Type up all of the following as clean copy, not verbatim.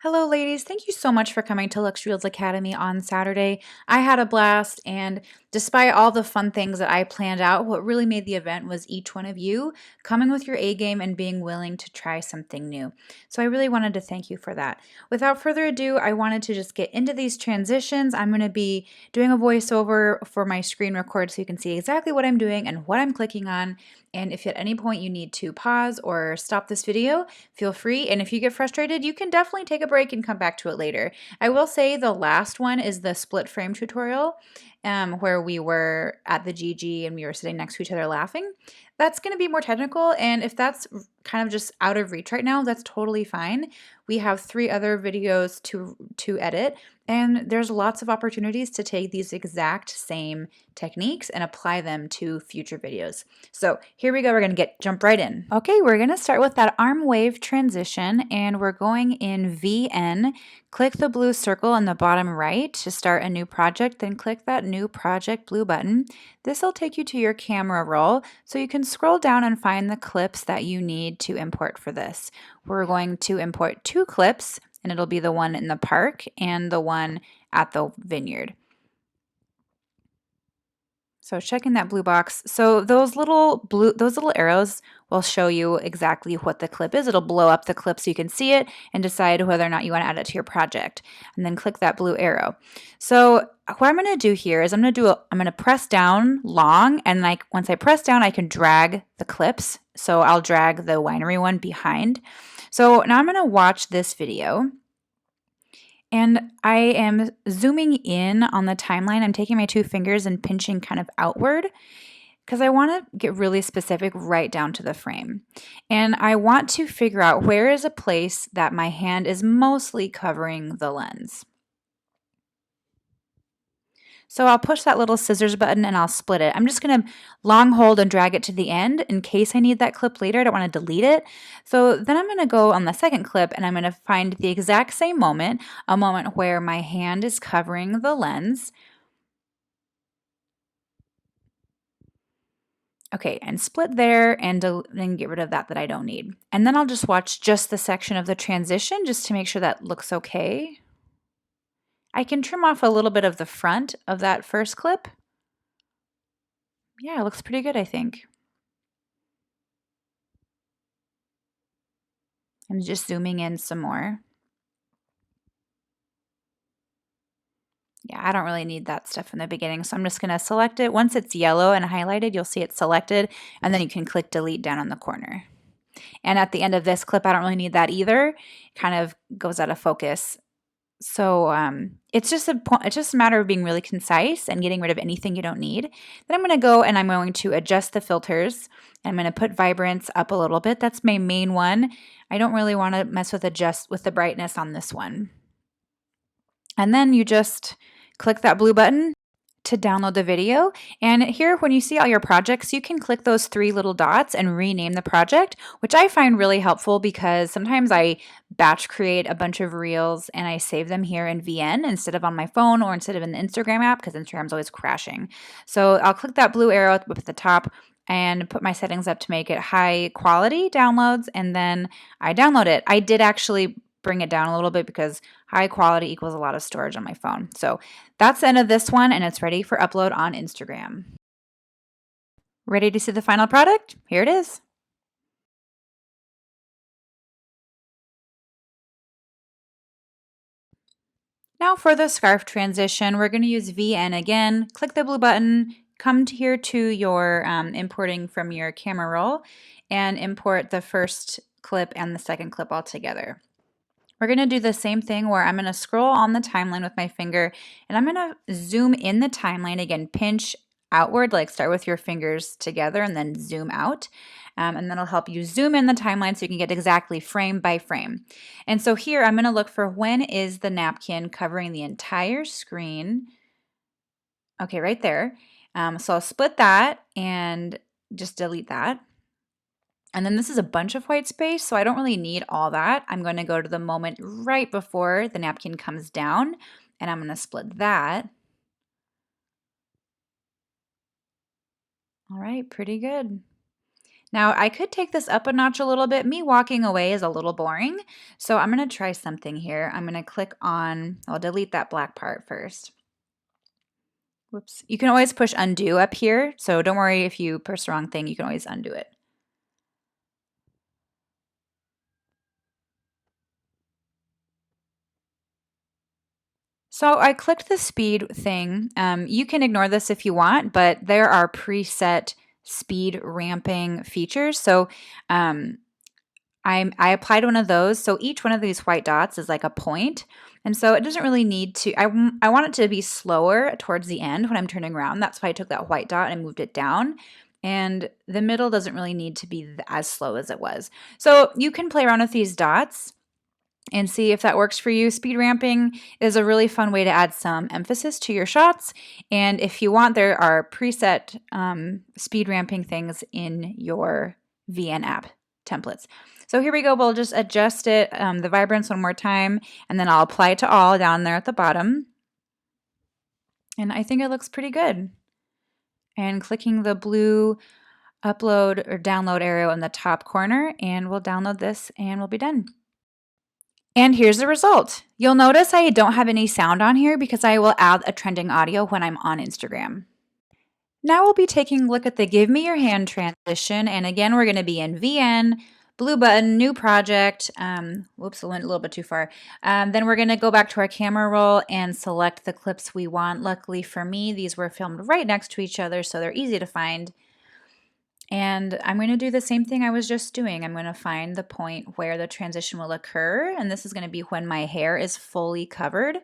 Hello, ladies. Thank you so much for coming to Luxe Academy on Saturday. I had a blast, and despite all the fun things that I planned out, what really made the event was each one of you coming with your A game and being willing to try something new. So I really wanted to thank you for that. Without further ado, I wanted to just get into these transitions. I'm going to be doing a voiceover for my screen record so you can see exactly what I'm doing and what I'm clicking on. And if at any point you need to pause or stop this video, feel free. And if you get frustrated, you can definitely take a break and come back to it later. I will say the last one is the split frame tutorial where we were at the GG and we were sitting next to each other laughing. That's going to be more technical, and if that's kind of just out of reach right now, that's totally fine. We have 3 other videos to edit, and there's lots of opportunities to take these exact same techniques and apply them to future videos. So here we go. We're going to jump right in. Okay, we're going to start with that arm wave transition, and we're going in VN. Click the blue circle in the bottom right to start a new project, then click that new project blue button. This will take you to your camera roll, so you can scroll down and find the clips that you need to import for this. We're going to import 2 clips, and it'll be the one in the park and the one at the vineyard. So checking that blue box. So those little arrows will show you exactly what the clip is. It'll blow up the clip so you can see it and decide whether or not you want to add it to your project. And then click that blue arrow. So what I'm going to do here is I'm going to press down long, and once I press down, I can drag the clips. So I'll drag the winery one behind. So now I'm going to watch this video. And I am zooming in on the timeline. I'm taking my 2 fingers and pinching kind of outward because I want to get really specific right down to the frame. And I want to figure out where is a place that my hand is mostly covering the lens. So I'll push that little scissors button and I'll split it. I'm just going to long hold and drag it to the end in case I need that clip later. I don't want to delete it. So then I'm going to go on the second clip and I'm going to find the exact same moment, a moment where my hand is covering the lens. Okay, and split there and then get rid of that I don't need. And then I'll just watch just the section of the transition just to make sure that looks okay. I can trim off a little bit of the front of that first clip. Yeah, it looks pretty good, I think. I'm just zooming in some more. Yeah, I don't really need that stuff in the beginning, so I'm just going to select it. Once it's yellow and highlighted, you'll see it's selected, and then you can click delete down on the corner. And at the end of this clip, I don't really need that either. It kind of goes out of focus. So it's just a matter of being really concise and getting rid of anything you don't need. Then I'm going to go and I'm going to adjust the filters. I'm going to put vibrance up a little bit. That's my main one. I don't really want to mess with the brightness on this one. And then you just click that blue button to download the video. And here, when you see all your projects, you can click those 3 little dots and rename the project, which I find really helpful because sometimes I batch create a bunch of reels and I save them here in VN instead of on my phone or instead of in the Instagram app because Instagram's always crashing. So I'll click that blue arrow up at the top and put my settings up to make it high quality downloads, and then I download it. I did actually bring it down a little bit because high quality equals a lot of storage on my phone. So that's the end of this one, and it's ready for upload on Instagram. Ready to see the final product? Here it is. Now for the scarf transition, we're going to use VN again. Click the blue button, come here to your importing from your camera roll, and import the first clip and the second clip all together. We're going to do the same thing where I'm going to scroll on the timeline with my finger and I'm going to zoom in the timeline again, pinch outward, like start with your fingers together and then zoom out. And that'll help you zoom in the timeline so you can get exactly frame by frame. And so here I'm going to look for when is the napkin covering the entire screen. Okay, right there. So I'll split that and just delete that. And then this is a bunch of white space, so I don't really need all that. I'm going to go to the moment right before the napkin comes down, and I'm going to split that. All right, pretty good. Now I could take this up a notch a little bit. Me walking away is a little boring. So I'm going to try something here. I'm going to click on, I'll delete that black part first. Whoops. You can always push undo up here. So don't worry if you push the wrong thing, you can always undo it. So I clicked the speed thing. You can ignore this if you want, but there are preset speed ramping features. So I applied one of those. So each one of these white dots is like a point. And so it doesn't really need to, I want it to be slower towards the end when I'm turning around. That's why I took that white dot and moved it down. And the middle doesn't really need to be as slow as it was. So you can play around with these dots and see if that works for you. Speed ramping is a really fun way to add some emphasis to your shots. And if you want, there are preset speed ramping things in your VN app templates. So here we go. We'll just adjust it, the vibrance one more time, and then I'll apply it to all down there at the bottom. And I think it looks pretty good. And clicking the blue upload or download arrow in the top corner, and we'll download this and we'll be done. And here's the result. You'll notice I don't have any sound on here because I will add a trending audio when I'm on Instagram. Now we'll be taking a look at the Give Me Your Hand transition. And again, we're going to be in VN, blue button, new project. Whoops, I went a little bit too far. Then we're going to go back to our camera roll and select the clips we want. Luckily for me, these were filmed right next to each other, so they're easy to find. And I'm going to do the same thing I was just doing. I'm going to find the point where the transition will occur. And this is going to be when my hair is fully covered,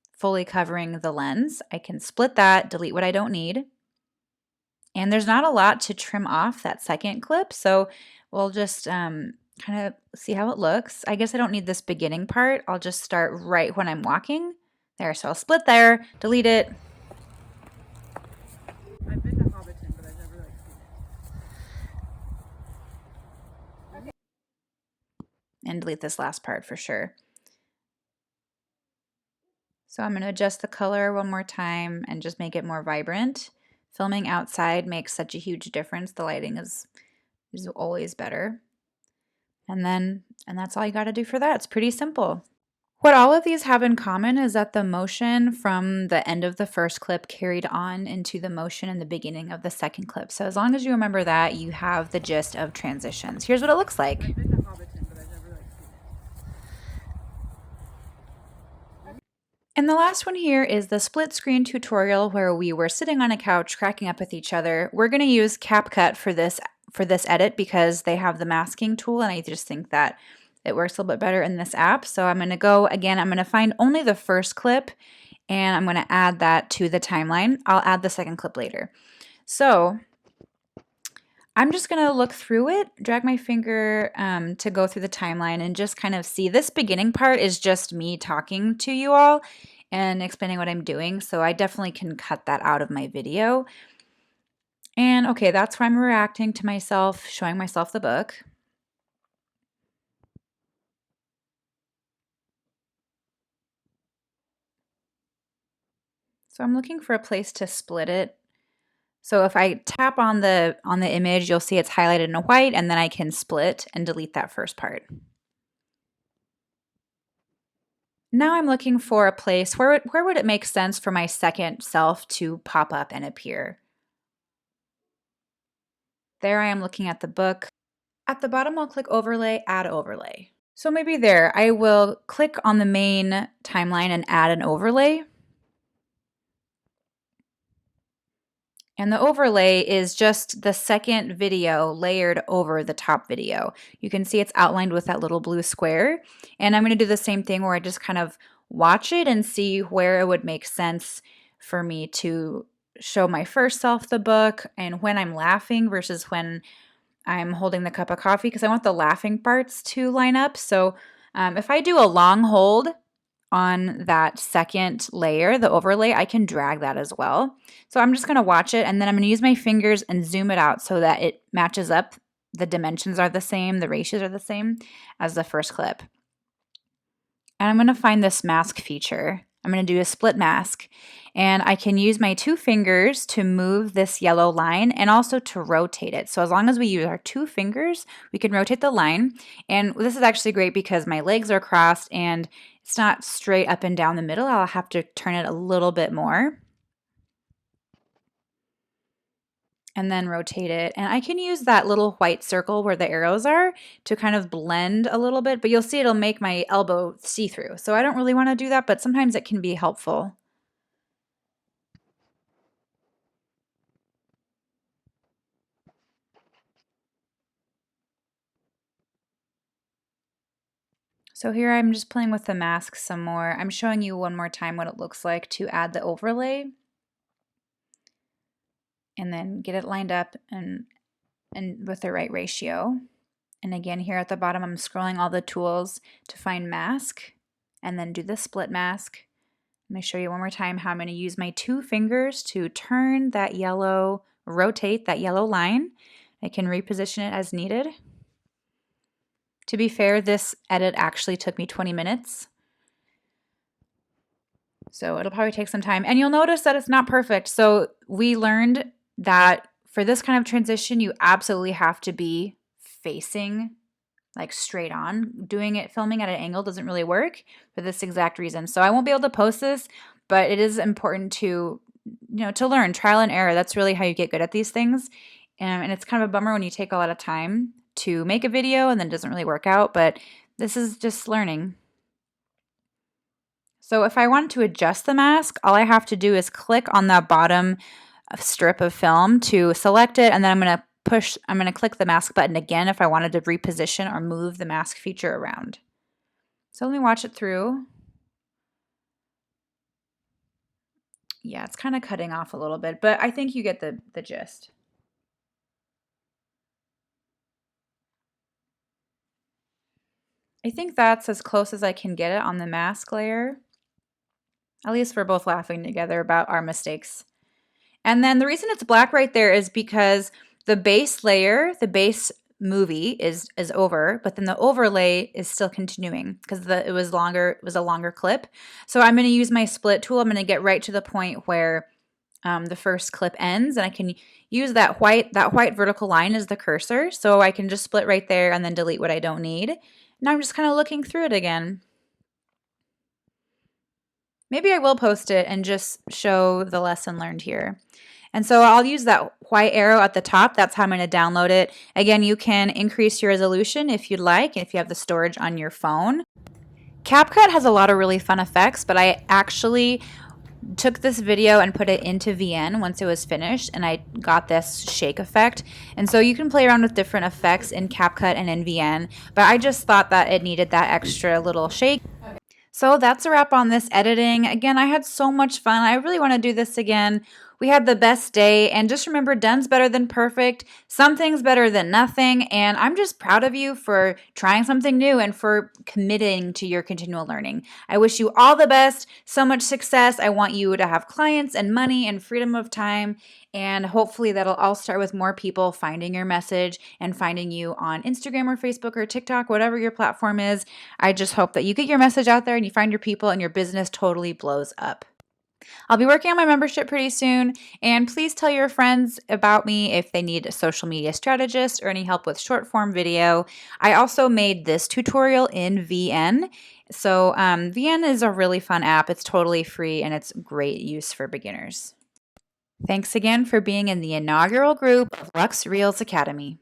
fully covering the lens. I can split that, delete what I don't need. And there's not a lot to trim off that second clip. So we'll just kind of see how it looks. I guess I don't need this beginning part. I'll just start right when I'm walking. There, so I'll split there, delete it. I've been to Hobbiton, but I've never seen it. And delete this last part for sure. So I'm going to adjust the color one more time and just make it more vibrant. Filming outside makes such a huge difference. The lighting is always better. And that's all you got to do for that. It's pretty simple. What all of these have in common is that the motion from the end of the first clip carried on into the motion in the beginning of the second clip. So as long as you remember that, you have the gist of transitions. Here's what it looks like. I've been to Hobbiton, but I've never seen it. And the last one here is the split screen tutorial where we were sitting on a couch cracking up with each other. We're going to use CapCut for this edit because they have the masking tool, and I just think that it works a little bit better in this app. So I'm going to go again, I'm going to find only the first clip and I'm going to add that to the timeline. I'll add the second clip later. So I'm just going to look through it, drag my finger to go through the timeline and just kind of see. This beginning part is just me talking to you all and explaining what I'm doing. So I definitely can cut that out of my video. And okay, that's where I'm reacting to myself, showing myself the book. So I'm looking for a place to split it. So if I tap on the image, you'll see it's highlighted in white, and then I can split and delete that first part. Now I'm looking for a place where would it make sense for my second self to pop up and appear. There I am looking at the book. At the bottom, I'll click overlay, add overlay. So maybe there, I will click on the main timeline and add an overlay. And the overlay is just the second video layered over the top video. You can see it's outlined with that little blue square. And I'm going to do the same thing where I just kind of watch it and see where it would make sense for me to show my first self the book and when I'm laughing versus when I'm holding the cup of coffee, because I want the laughing parts to line up. So if I do a long hold on that second layer, the overlay, I can drag that as well. So I'm just going to watch it, and then I'm going to use my fingers and zoom it out so that it matches up. The dimensions are the same, the ratios are the same as the first clip. And I'm going to find this mask feature. I'm going to do a split mask, And I can use my 2 fingers to move this yellow line and also to rotate it. So as long as we use our 2 fingers, we can rotate the line. And this is actually great because my legs are crossed and it's not straight up and down the middle. I'll have to turn it a little bit more. And then rotate it. And I can use that little white circle where the arrows are to kind of blend a little bit, but you'll see it'll make my elbow see-through. So I don't really want to do that, but sometimes it can be helpful. So here I'm just playing with the mask some more. I'm showing you one more time what it looks like to add the overlay. And then get it lined up and with the right ratio. And again, here at the bottom, I'm scrolling all the tools to find mask and then do the split mask. Let me show you one more time how I'm going to use my 2 fingers to turn that yellow, rotate that yellow line. I can reposition it as needed. To be fair, this edit actually took me 20 minutes. So it'll probably take some time. And you'll notice that it's not perfect. So we learned that for this kind of transition, you absolutely have to be facing like straight on. Filming at an angle doesn't really work for this exact reason. So I won't be able to post this, but it is important to, to learn trial and error. That's really how you get good at these things. And it's kind of a bummer when you take a lot of time to make a video and then it doesn't really work out, but this is just learning. So if I want to adjust the mask, all I have to do is click on that bottom strip of film to select it, and then I'm going to click the mask button again if I wanted to reposition or move the mask feature around. So let me watch it through. Yeah, it's kind of cutting off a little bit, but I think you get the gist. I think that's as close as I can get it on the mask layer. At least we're both laughing together about our mistakes. And then the reason it's black right there is because the base layer, the base movie is over, but then the overlay is still continuing because it was a longer clip. So I'm going to use my split tool. I'm going to get right to the point where the first clip ends, and I can use that white vertical line as the cursor. So I can just split right there and then delete what I don't need. Now I'm just kind of looking through it again. Maybe I will post it and just show the lesson learned here. And so I'll use that white arrow at the top. That's how I'm going to download it. Again, you can increase your resolution if you'd like, if you have the storage on your phone. CapCut has a lot of really fun effects, but I actually took this video and put it into VN once it was finished, and I got this shake effect. And so you can play around with different effects in CapCut and in VN, but I just thought that it needed that extra little shake. So that's a wrap on this editing. Again, I had so much fun. I really want to do this again. We had the best day, and just remember, done's better than perfect. Something's better than nothing, and I'm just proud of you for trying something new and for committing to your continual learning. I wish you all the best, so much success. I want you to have clients and money and freedom of time, and hopefully that'll all start with more people finding your message and finding you on Instagram or Facebook or TikTok, whatever your platform is. I just hope that you get your message out there and you find your people and your business totally blows up. I'll be working on my membership pretty soon, and please tell your friends about me if they need a social media strategist or any help with short form video. I also made this tutorial in VN. So VN is a really fun app. It's totally free and it's great use for beginners. Thanks again for being in the inaugural group of Luxe Reels Academy.